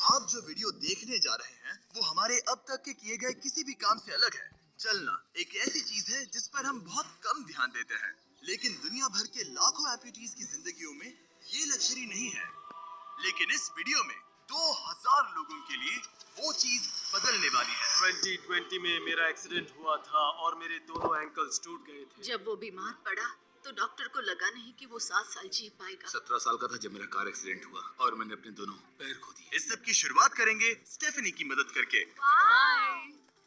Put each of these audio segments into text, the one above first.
आप जो वीडियो देखने जा रहे हैं वो हमारे अब तक के किए गए किसी भी काम से अलग है। चलना एक ऐसी चीज है जिस पर हम बहुत कम ध्यान देते हैं, लेकिन दुनिया भर के लाखों एम्पुटीज की जिंदगियों में ये लग्जरी नहीं है। लेकिन इस वीडियो में 2000 लोगों के लिए वो चीज बदलने वाली है। 2020 में मेरा एक्सीडेंट हुआ था और मेरे दोनों एंकल्स टूट गए थे। जब वो बीमार पड़ा तो डॉक्टर को लगा नहीं कि वो 7 साल जी पाएगा। 17 साल का था जब मेरा कार एक्सीडेंट हुआ और मैंने अपने दोनों पैर खो दिए। इस सब की शुरुआत करेंगे स्टेफनी की मदद करके। हाय,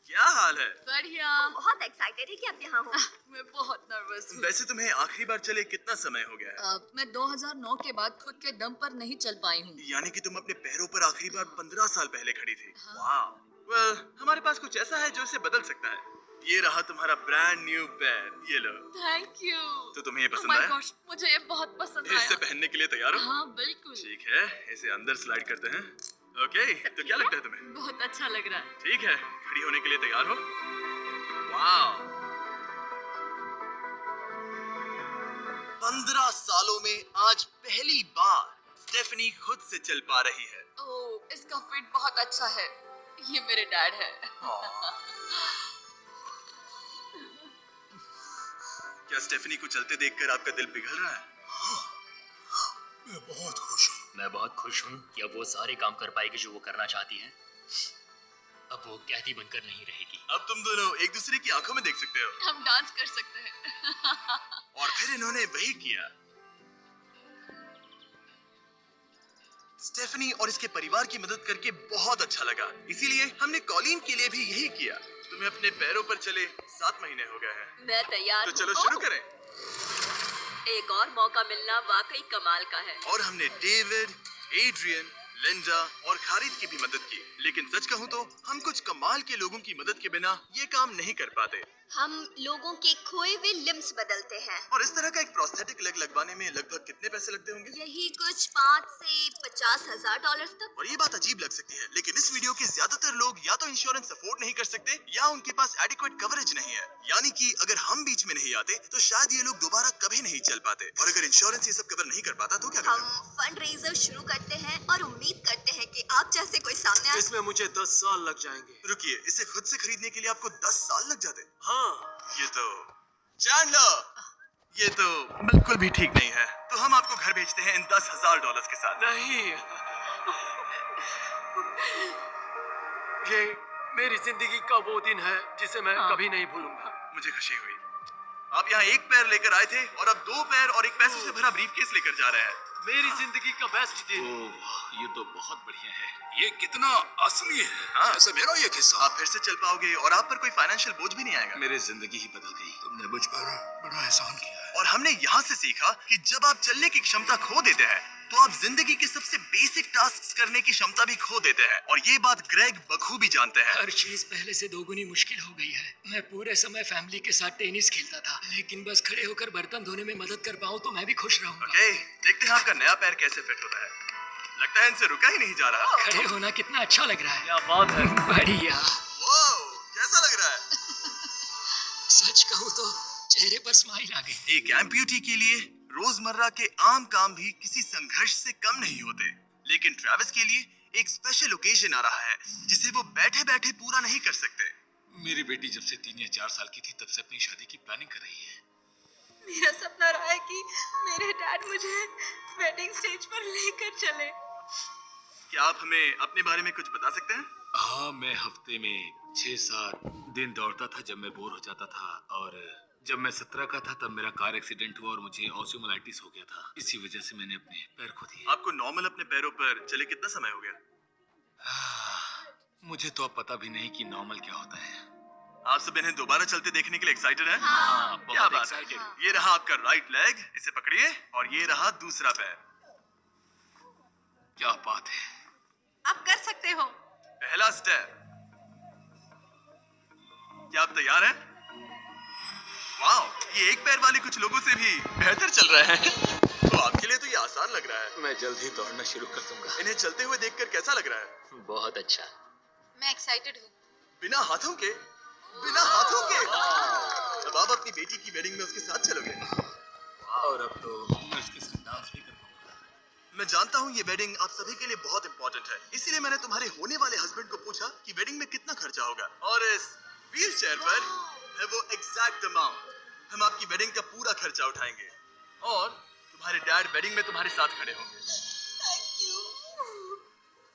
क्या हाल है? बढ़िया। बहुत एक्साइटेड है कि आप यहाँ हो। मैं बहुत नर्वस हूँ। वैसे तुम्हें आखिरी बार चले कितना समय हो गया है? मैं 2009 के बाद खुद के दम पर नहीं चल पाई हूँ। यानी कि तुम अपने पैरों पर आखिरी बार 15 साल पहले खड़ी थी। वाह। वेल, हमारे पास कुछ ऐसा है जो इसे बदल सकता है। ये रहा तुम्हारा ब्रांड न्यू पैर, ये लो। Thank you. तो तुम्हें ये Oh पसंद my आया? gosh, मुझे ये बहुत पसंद इसे आया। पहनने के लिए तैयार हो? हाँ बिल्कुल। ठीक है, इसे अंदर स्लाइड करते हैं। ओके, तो क्या लगता है तुम्हें? बहुत अच्छा लग रहा है। ठीक है, खड़ी होने के लिए तैयार हो? वाह। 15 सालों में आज पहली बार स्टेफनी खुद से चल पा रही है। ओह, इसका फिट बहुत अच्छा है। ये मेरे डैड है। क्या स्टेफनी को चलते देखकर आपका दिल पिघल रहा है? मैं बहुत खुश हूँ। मैं बहुत खुश हूँ कि अब वो सारे काम कर पाएगी जो वो करना चाहती है। अब वो कैदी बनकर नहीं रहेगी। अब तुम दोनों एक दूसरे की आंखों में देख सकते हो। हम डांस कर सकते हैं। और फिर इन्होंने वही किया। स्टेफनी और इसके परिवार की मदद करके बहुत अच्छा लगा, इसीलिए हमने कॉलिन के लिए भी यही किया। तुम्हें अपने पैरों पर चले 7 महीने हो गए हैं। मैं तैयार तो हूँ। चलो शुरू करें। एक और मौका मिलना वाकई कमाल का है। और हमने डेविड, एड्रियन, लिंडा और खालिद की भी मदद की। लेकिन सच कहूँ तो हम कुछ कमाल के लोगों की मदद के बिना ये काम नहीं कर पाते। हम लोगों के खोए हुए लिम्स बदलते हैं। और इस तरह का एक प्रोस्थेटिक लेग लगवाने में लगभग कितने पैसे लगते होंगे? यही कुछ 5 से 50 हजार डॉलर तक। और ये बात अजीब लग सकती है, लेकिन इस वीडियो के ज्यादातर लोग या तो इंश्योरेंस अफोर्ड नहीं कर सकते या उनके पास एडिक्वेट कवरेज नहीं है। यानी कि अगर हम बीच में नहीं आते तो शायद ये लोग दोबारा कभी नहीं चल पाते। और अगर इंश्योरेंस ये सब कवर नहीं कर पाता तो क्या हम करें? फंड रेजर शुरू करते हैं और उम्मीद करते हैं कि आप जैसे कोई सामने आए। इसमें मुझे 10 साल लग जाएंगे। रुकिए, इसे खुद से खरीदने के लिए आपको 10 साल लग जाते? हाँ। ये तो चैंडलर, ये तो बिल्कुल भी ठीक नहीं है। तो हम आपको घर भेजते हैं इन $10,000 के साथ। नहीं, ये मेरी जिंदगी का वो दिन है जिसे मैं कभी नहीं भूलूंगा। मुझे खुशी हुई। आप यहाँ एक पैर लेकर आए थे और अब 2 पैर और एक पैसों से भरा ब्रीफकेस लेकर जा रहे हैं। मेरी जिंदगी का बेस्ट दिन। ओह, ये तो बहुत बढ़िया है। ये कितना असली है। हाँ। जैसे मेरा ये किस्सा। आप फिर से चल पाओगे और आप पर कोई फाइनेंशियल बोझ भी नहीं आएगा। मेरी जिंदगी ही बदल गई। तुमने मुझ पर बड़ा एहसान किया है। और हमने यहाँ से सीखा कि जब आप चलने की क्षमता खो देते हैं तो आप जिंदगी के सबसे बेसिक टास्क करने की क्षमता भी खो देते हैं। और ये बात ग्रेग बखूबी जानते हैं। हर चीज पहले से दोगुनी मुश्किल हो गई है। मैं पूरे समय फैमिली के साथ टेनिस खेलता था, लेकिन बस खड़े होकर बर्तन धोने में मदद कर पाऊँ तो मैं भी खुश रहूंगा। ओके, देखते हैं आपका नया पैर कैसे फिट होता है। लगता है इनसे रुका ही नहीं जा रहा। खड़े होना कितना अच्छा लग रहा है। क्या बात है। बढ़िया। वाओ, कैसा लग रहा है? सच कहूँ तो चेहरे पर स्माइल आ गई। एक एम्प्यूटी के लिए रोजमर्रा के आम काम भी किसी संघर्ष से कम नहीं होते, लेकिन ट्रेविस के लिए एक स्पेशल ओकेजन आ रहा है जिसे वो बैठे बैठे पूरा नहीं कर सकते। मेरी बेटी जब से 3 या 4 साल की थी तब से अपनी शादी की प्लानिंग कर रही है। मेरा सपना रहा है कि मेरे डैड मुझे वेडिंग स्टेज पर लेकर चले। क्या आप हमें अपने बारे में कुछ बता सकते हैं? हाँ, मैं हफ्ते में 6-7 दिन दौड़ता था जब मैं बोर हो जाता था। और जब मैं 17 का था तब मेरा कार एक्सीडेंट हुआ और मुझे ऑस्टियोमाइटिस हो गया था। इसी वजह से मैंने अपने पैर खो दिए। आपको नॉर्मल अपने पैरों पर चले कितना समय हो गया? मुझे तो अब पता भी नहीं कि नॉर्मल क्या होता है। आप सब इन्हें दोबारा चलते देखने के लिए एक्साइटेड हैं? हाँ, क्या बहुत बात एक्साइटेड। है। ये रहा आपका राइट लेग, इसे पकड़िए। और ये रहा दूसरा पैर। क्या बात है। आप कर सकते हो। पहला स्टेप। क्या आप तैयार हैं? वाओ, ये एक पैर वाले कुछ लोगों से भी बेहतर चल रहे हैं। तो आपके लिए तो ये आसान लग रहा है। मैं जल्द ही दौड़ना शुरू कर दूंगा। इन्हें चलते हुए देखकर कैसा लग रहा है? बहुत अच्छा। मैं एक्साइटेड हूँ। बिना हाथों के? बिना हाथों के? अब आप अपनी बेटी की वेडिंग में उसके साथ चलोगे। और अब तो मैं उसके साथ डांस भी कर पाऊंगा। मैं जानता हूँ ये वेडिंग आप सभी के लिए बहुत इंपॉर्टेंट है, इसीलिए मैंने तुम्हारे होने वाले हस्बैंड को पूछा कि वेडिंग में कितना खर्चा होगा, और इस व्हील चेयर पर है वो एग्जैक्ट अमाउंट। हम आपकी वेडिंग का पूरा खर्चा उठाएंगे और तुम्हारे डैड वेडिंग में तुम्हारे साथ खड़े होंगे। Thank you.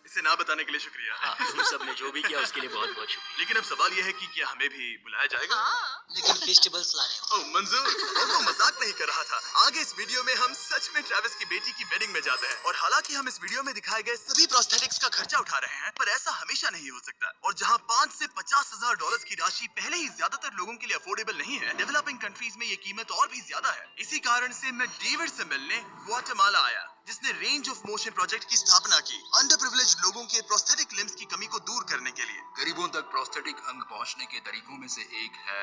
इसे ना बताने के लिए शुक्रिया। हाँ, तुम सब ने जो भी किया उसके लिए बहुत बहुत शुक्रिया। लेकिन अब सवाल यह है कि क्या हमें भी बुलाया जाएगा? हाँ। लेकिन फेस्टिवल्स लाने हो। ओह मंजूर, और वो मजाक नहीं कर रहा था। आगे इस वीडियो में हम सच में ट्रेविस की बेटी की वेडिंग में जाते हैं, और हालांकि हम इस वीडियो में दिखाए गए सभी प्रोस्थेटिक्स का खर्चा उठा रहे हैं, पर ऐसा हमेशा नहीं हो सकता। और जहां 5 से 50,000 डॉलर की राशि पहले ही ज्यादातर लोगों के लिए अफोर्डेबल नहीं है, डेवलपिंग कंट्रीज में ये कीमत और भी ज्यादा है। इसी कारण से मैं डेविड से मिलने ग्वाटेमाला आया, जिसने रेंज ऑफ मोशन प्रोजेक्ट की स्थापना की, अंडर प्रिविलेज्ड लोगों के प्रोस्थेटिक लिम्स की कमी को दूर करने के लिए। गरीबों तक प्रोस्थेटिक अंग पहुंचने के तरीकों में से एक है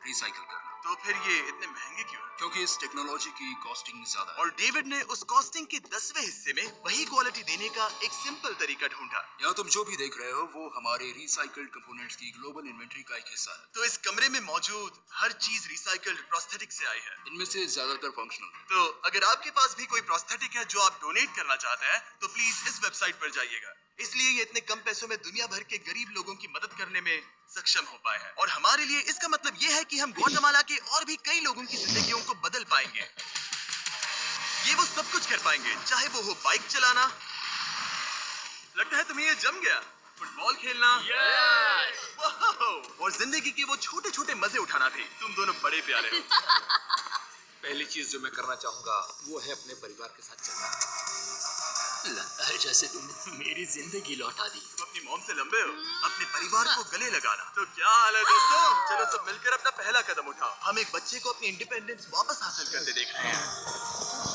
रिसाइकिल करना। तो फिर ये इतने महंगे क्यों है? क्योंकि इस टेक्नोलॉजी की कॉस्टिंग ज्यादा है। और डेविड ने उस कॉस्टिंग के 10वें हिस्से में वही क्वालिटी देने का एक सिंपल तरीका ढूंढा। यहाँ तुम जो भी देख रहे हो वो हमारे रिसाइकल्ड कंपोनेंट्स की ग्लोबल इन्वेंट्री का एक हिस्सा है। तो इस कमरे में मौजूद हर चीज रिसाइकल्ड प्रोस्थेटिक से आई है। इनमें से ज्यादातर फंक्शनल है। तो अगर आपके पास भी कोई प्रोस्थेटिक है जो आप डोनेट करना चाहते हैं, तो प्लीज इस वेबसाइट पर जाइएगा। इसलिए ये इतने कम पैसों में दुनिया भर के गरीब लोगों की मदद करने में सक्षम हो पाए हैं, और हमारे लिए इसका मतलब ये है कि हम ग्वाटेमाला के और भी कई लोगों की जिंदगियों को बदल पाएंगे। ये वो सब कुछ कर पाएंगे, चाहे वो हो बाइक चलाना, लगता है तुम्हें ये जम गया, फुटबॉल खेलना, वाओ, और जिंदगी के वो छोटे छोटे मजे उठाना भी। तुम दोनों बड़े प्यारे हो। पहली चीज जो मैं करना चाहूंगा वो है अपने परिवार के साथ चलना। लगता है जैसे तुमने मेरी जिंदगी लौटा दी। तुम अपनी मॉम से लंबे हो, अपने परिवार को गले लगाना। तो क्या हाल है दोस्तों, चलो सब मिलकर अपना पहला कदम उठाओ। हम एक बच्चे को अपनी इंडिपेंडेंस वापस हासिल करते देख रहे हैं।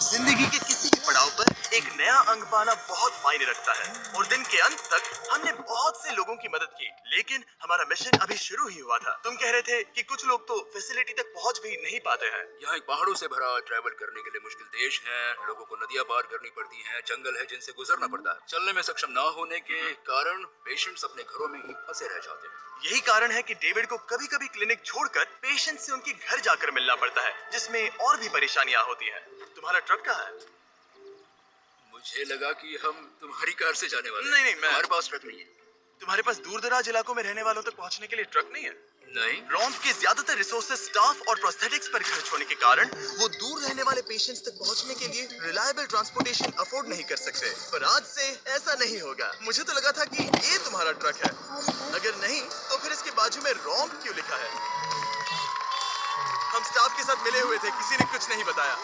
जिंदगी के किसी भी पड़ाव पर एक नया अंग पाना बहुत मायने रखता है, और दिन के अंत तक हमने बहुत से लोगों की मदद की, लेकिन हमारा मिशन अभी शुरू ही हुआ था। तुम कह रहे थे कि कुछ लोग तो फैसिलिटी तक पहुंच भी नहीं पाते हैं। यहाँ एक पहाड़ों से भरा ट्रैवल करने के लिए मुश्किल देश है। लोगों को नदियां पार करनी पड़ती हैं, जंगल है जिनसे गुजरना पड़ता है। चलने में सक्षम ना होने के कारण पेशेंट्स अपने घरों में ही फंसे रह जाते हैं। यही कारण है कि डेविड को कभी कभी क्लिनिक छोड़कर पेशेंट से उनके घर जाकर मिलना पड़ता है, जिसमें और भी परेशानियां होती हैं। तुम्हारा ट्रक कहाँ है? मुझे लगा कि हम तुम्हारी कार से जाने वाले हैं। नहीं, मैं- हमारे पास ट्रक नहीं है। तुम्हारे पास दूर दराज इलाकों में रहने वालों तक पहुंचने के लिए ट्रक नहीं है? नहीं। रॉम्प के ज्यादातर रिसोर्सेज स्टाफ और प्रोस्थेटिक्स पर खर्च होने के कारण वो दूर रहने वाले पेशेंट्स तक पहुंचने के लिए रिलायबल ट्रांसपोर्टेशन अफोर्ड नहीं कर सकते। पर आज से ऐसा नहीं होगा। मुझे तो लगा था कि ये तुम्हारा ट्रक है, अगर नहीं तो फिर इसके बाजू में रॉम्प क्यों लिखा है? हम स्टाफ के साथ मिले हुए थे, किसी ने कुछ नहीं बताया।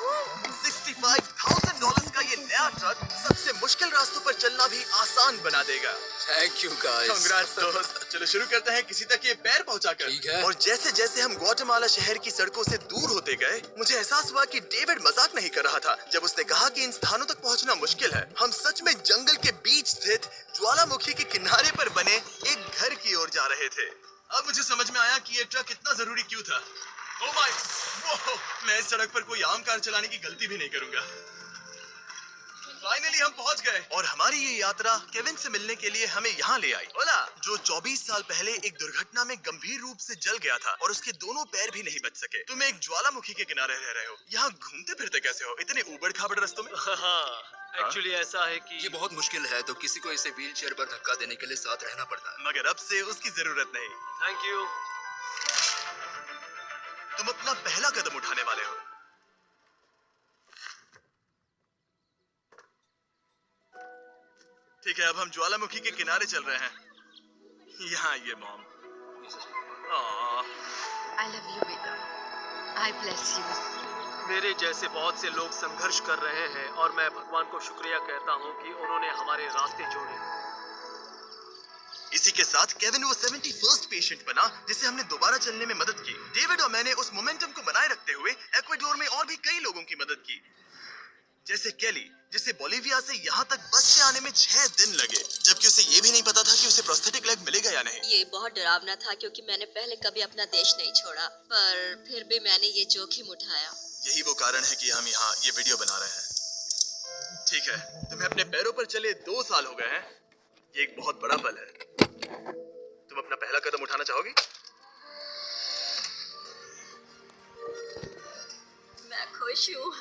$65,000 का ये नया ट्रक सबसे मुश्किल रास्तों पर चलना भी आसान बना देगा। Thank you guys. Congrats दोस्त। चलो शुरू करते हैं किसी तक ये पैर पहुंचाकर। ठीक है। और जैसे जैसे हम ग्वाटेमाला शहर की सड़कों से दूर होते गए, मुझे एहसास हुआ कि डेविड मजाक नहीं कर रहा था जब उसने कहा कि इन स्थानों तक पहुंचना मुश्किल है। हम सच में जंगल के बीच स्थित ज्वालामुखी के किनारे पर बने एक घर की ओर जा रहे थे। अब मुझे समझ में आया कि ये ट्रक इतना जरूरी क्यों था। ओह माय, वो, मैं इस सड़क पर कोई आम कार चलाने की गलती भी नहीं करूंगा। फाइनली हम पहुंच गए, और हमारी ये यात्रा केविन से मिलने के लिए हमें यहाँ ले आई। ओला, जो 24 साल पहले एक दुर्घटना में गंभीर रूप से जल गया था और उसके दोनों पैर भी नहीं बच सके। तुम एक ज्वालामुखी के किनारे रह रहे हो, यहाँ घूमते फिरते कैसे हो इतने ऊबड़ खाबड़ रास्तों में? एक्चुअली ऐसा है कि ये बहुत मुश्किल है, तो किसी को इसे व्हील चेयर पर धक्का देने के लिए साथ रहना पड़ता है। मगर अब से उसकी जरूरत नहीं। Thank you. तुम अपना पहला कदम उठाने वाले हो। ठीक है, अब हम ज्वालामुखी के किनारे चल रहे हैं। यहाँ ये मॉम। I love you, बेटा। I bless you। मेरे जैसे बहुत से लोग संघर्ष कर रहे हैं, और मैं भगवान को शुक्रिया कहता हूँ कि उन्होंने हमारे रास्ते जोड़े। इसी के साथ केविन वो 71st पेशेंट बना जिसे हमने दोबारा चलने में मदद की। डेविड और मैंने उस मोमेंटम को बनाए रखते हुए एक्वाडोर में और भी कई लोगों की मदद की, जैसे केली, जिसे बोलिविया से यहाँ तक बस से आने में 6 दिन लगे, जबकि उसे ये भी नहीं पता था कि उसे प्रोस्थेटिक लेग मिलेगा या नहीं। ये बहुत डरावना था क्योंकि मैंने पहले कभी अपना देश नहीं छोड़ा, पर फिर भी मैंने ये जोखिम उठाया। यही वो कारण है कि हम यहाँ ये वीडियो बना रहे हैं। ठीक है, तुम्हें अपने पैरों पर चले 2 साल हो गए हैं। ये एक बहुत बड़ा पल है। तुम अपना पहला कदम उठाना चाहोगी? मैं खुश हूँ।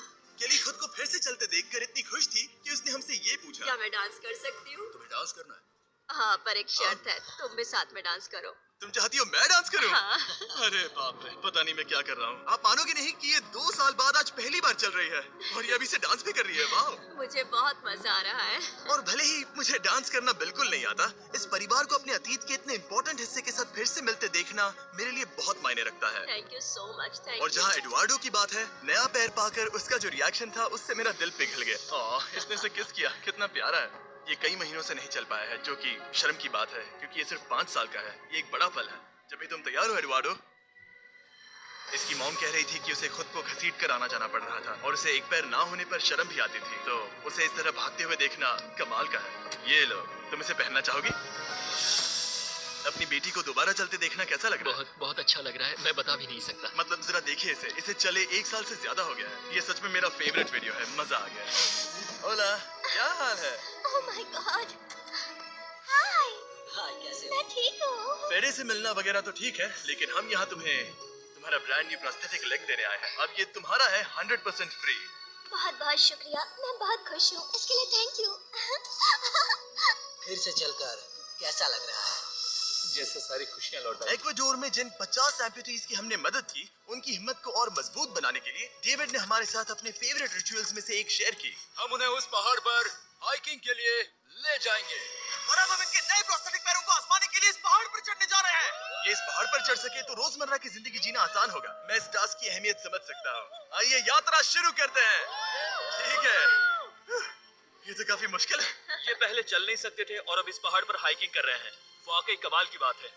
केली खुद को फिर से चलते देखकर इतनी खुश थी कि उसने हमसे ये पूछा। क्या मैं डांस कर सकती हूँ? तुम्हें डांस करना है? हाँ, पर एक शर्त है, तुम भी साथ में डांस करो। तुम चाहती हो मैं डांस करूं? हाँ। अरे बाप रे, पता नहीं मैं क्या कर रहा हूँ। आप मानोगे नहीं कि ये 2 साल बाद आज पहली बार चल रही है और ये अभी से डांस भी कर रही है। वाह! मुझे बहुत मजा आ रहा है। और भले ही मुझे डांस करना बिल्कुल नहीं आता, इस परिवार को अपने अतीत के इतने इम्पोर्टेंट हिस्से के साथ फिर से मिलते देखना मेरे लिए बहुत मायने रखता है। Thank you so much, thank और यू। जहाँ एडवार्डो की बात है, नया पैर पाकर उसका जो रिएक्शन था उससे मेरा दिल पिघल गया। इसने इसे किस किया, कितना प्यारा है। ये कई महीनों से नहीं चल पाया है, जो कि शर्म की बात है क्योंकि ये सिर्फ 5 साल का है। ये एक बड़ा पल है। जब भी तुम तैयार हो एडवार्डो। इसकी मॉम कह रही थी कि उसे खुद को घसीट कर आना जाना पड़ रहा था और उसे एक पैर ना होने पर शर्म भी आती थी, तो उसे इस तरह भागते हुए देखना कमाल का है। ये लो, तुम इसे पहनना चाहोगी? अपनी बेटी को दोबारा चलते देखना कैसा लग रहा है? बहुत बहुत अच्छा लग रहा है, मैं बता भी नहीं सकता। मतलब जरा देखिए इसे चले 1 साल से ज्यादा हो गया है। ये सच में मेरा फेवरेट वीडियो है, मजा आ गया। ओला, क्या हाल है? Oh my God. हाय। हाय, कैसे मैं ठीक हूँ। फेरे से मिलना वगैरह तो ठीक है, लेकिन हम यहाँ तुम्हें तुम्हारा ब्रांड न्यू प्रोस्थेटिक लेग देने आए हैं। अब ये तुम्हारा है 100% फ्री। बहुत बहुत शुक्रिया, मैं बहुत खुश हूँ, इसके लिए थैंक यू। फिर से चलकर कैसा लग रहा है? जैसे सारी खुशियां लौट आई। इक्वाडोर में जिन 50 एम्पुटीज की हमने मदद की, उनकी हिम्मत को और मजबूत बनाने के लिए डेविड ने हमारे साथ अपने फेवरेट रिचुअल्स में से एक शेयर की। हम उन्हें उस पहाड़ पर हाइकिंग के लिए ले जाएंगे। और अब हम इनके नए प्रोस्थेटिक पैरों को आजमाने के लिए इस पहाड़ पर चढ़ने जा रहे हैं। ये इस पहाड़ पर चढ़ सके तो रोजमर्रा की जिंदगी जीना आसान होगा। मैं इस टास्क की अहमियत समझ सकता हूँ। आइए यात्रा शुरू करते हैं। ठीक है, ये तो काफी मुश्किल है। ये पहले चल नहीं सकते थे और अब इस पहाड़ पर हाइकिंग कर रहे हैं। वाकई कमाल की बात है।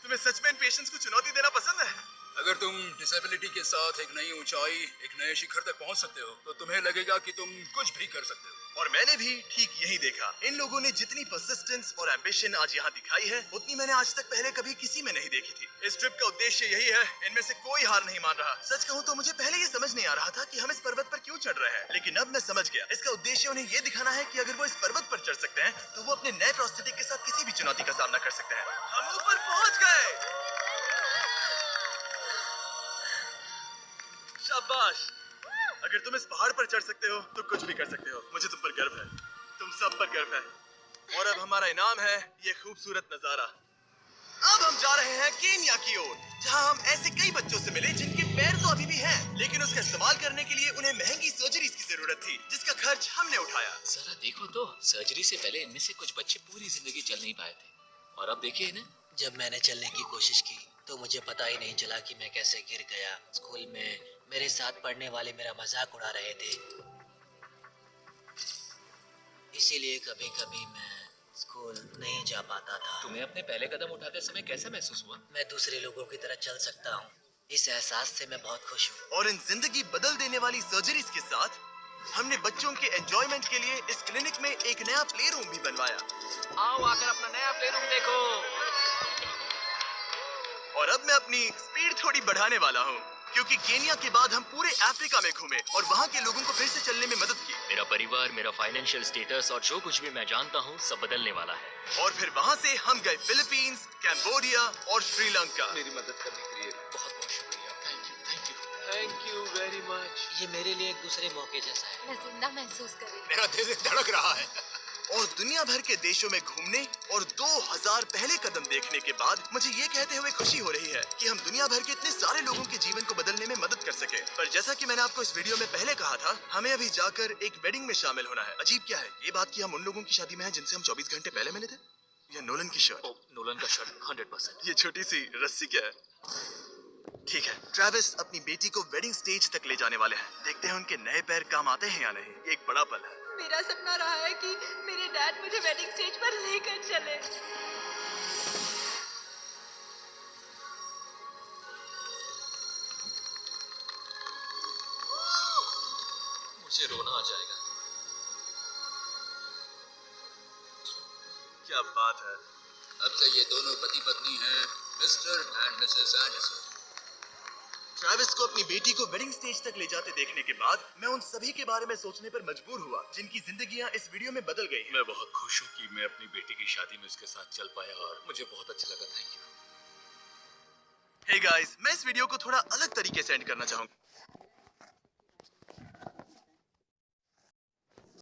तुम्हें सच में इन पेशेंट्स को चुनौती देना पसंद है? अगर तुम डिसेबिलिटी के साथ एक नई ऊंचाई, एक नए शिखर तक पहुंच सकते हो, तो तुम्हें लगेगा कि तुम कुछ भी कर सकते हो। और मैंने भी ठीक यही देखा। इन लोगों ने जितनी परसिस्टेंस और एम्बिशन आज यहाँ दिखाई है, उतनी मैंने आज तक पहले कभी किसी में नहीं देखी थी। इस ट्रिप का उद्देश्य यही है, इनमें से कोई हार नहीं मान रहा। सच कहूँ तो मुझे पहले ये समझ नहीं आ रहा था कि हम इस पर्वत पर क्यों चढ़ रहे हैं, लेकिन अब मैं समझ गया। इसका उद्देश्य उन्हें ये दिखाना है कि अगर वो इस पर्वत पर चढ़ सकते हैं, तो वो अपने नए प्रोस्थेटिक के साथ किसी भी चुनौती का सामना कर सकते हैं। हम ऊपर पहुँच गए। शाबाश। अगर तुम इस पहाड़ पर चढ़ सकते हो तो कुछ भी कर सकते हो। मुझे तुम पर गर्व है, तुम सब पर गर्व है। और अब हमारा इनाम है ये खूबसूरत नजारा। अब हम जा रहे हैं केन्या की ओर, जहां हम ऐसे कई बच्चों से मिले जिनके पैर तो अभी भी हैं, लेकिन उसका इस्तेमाल करने के लिए उन्हें महंगी सर्जरीज की जरूरत थी, जिसका खर्च हमने उठाया। जरा देखो तो, सर्जरी से पहले इनमें से कुछ बच्चे पूरी जिंदगी चल नहीं पाए थे, और अब देखिए इन्हें। जब मैंने चलने की कोशिश की तो मुझे पता ही नहीं चला कि मैं कैसे गिर गया। स्कूल में मेरे साथ पढ़ने वाले मेरा मजाक उड़ा रहे थे, इसीलिए कभी कभी मैं स्कूल नहीं जा पाता था। तुम्हें अपने पहले कदम उठाते समय कैसा महसूस हुआ? मैं दूसरे लोगों की तरह चल सकता हूँ, इस एहसास से मैं बहुत खुश हूँ। और इन जिंदगी बदल देने वाली सर्जरीज के साथ हमने बच्चों के एंजॉयमेंट के लिए इस क्लिनिक में एक नया प्ले रूम भी बनवाया। आओ आकर अपना नया प्ले रूम देखो। और अब मैं अपनी स्पीड थोड़ी बढ़ाने वाला हूँ, क्योंकि केन्या के बाद हम पूरे अफ्रीका में घूमे और वहाँ के लोगों को फिर से चलने में मदद की। मेरा परिवार, मेरा फाइनेंशियल स्टेटस और जो कुछ भी मैं जानता हूँ सब बदलने वाला है। और फिर वहाँ से हम गए फिलीपींस, कैम्बोडिया और श्रीलंका। मेरी मदद करने के लिए बहुत बहुत शुक्रिया। Thank you, thank you. Thank you very much. ये मेरे लिए एक दूसरे मौके जैसा है। मैं जिंदा महसूस कर रही हूँ। मेरा दिल धड़क रहा है। और दुनिया भर के देशों में घूमने और 2000 पहले कदम देखने के बाद मुझे ये कहते हुए खुशी हो रही है कि हम दुनिया भर के इतने सारे लोगों के जीवन को बदलने में मदद कर सके। पर जैसा कि मैंने आपको इस वीडियो में पहले कहा था, हमें अभी जाकर एक वेडिंग में शामिल होना है। अजीब क्या है ये बात कि हम उन लोगों की शादी में हैं जिनसे हम 24 घंटे पहले मिले थे। यह नोलन की शर्ट। नोलन का शर्ट 100%। ये छोटी सी रस्सी क्या है? ठीक है, ट्रेविस अपनी बेटी को वेडिंग स्टेज तक ले जाने वाले हैं। देखते हैं उनके नए पैर काम आते हैं या नहीं। ये एक बड़ा पल है। मेरा सपना रहा है कि मेरे डैड मुझे वेडिंग स्टेज पर लेकर चले। मुझे रोना आ जाएगा। क्या बात है। अब से ये दोनों पति पत्नी हैं, mister and Mrs Anderson. Travis को अपनी बेटी को वेडिंग स्टेज तक ले जाते देखने के बाद मैं उन सभी के बारे में सोचने पर मजबूर हुआ जिनकी जिंदगियां इस वीडियो में बदल गई हैं। मैं बहुत खुश हूँ कि मैं अपनी बेटी की शादी में उसके साथ चल पाया और मुझे बहुत अच्छा लगा। Thank you. हे गाइस, मैं इस वीडियो को थोड़ा अलग तरीके से एंड करना चाहूंगा।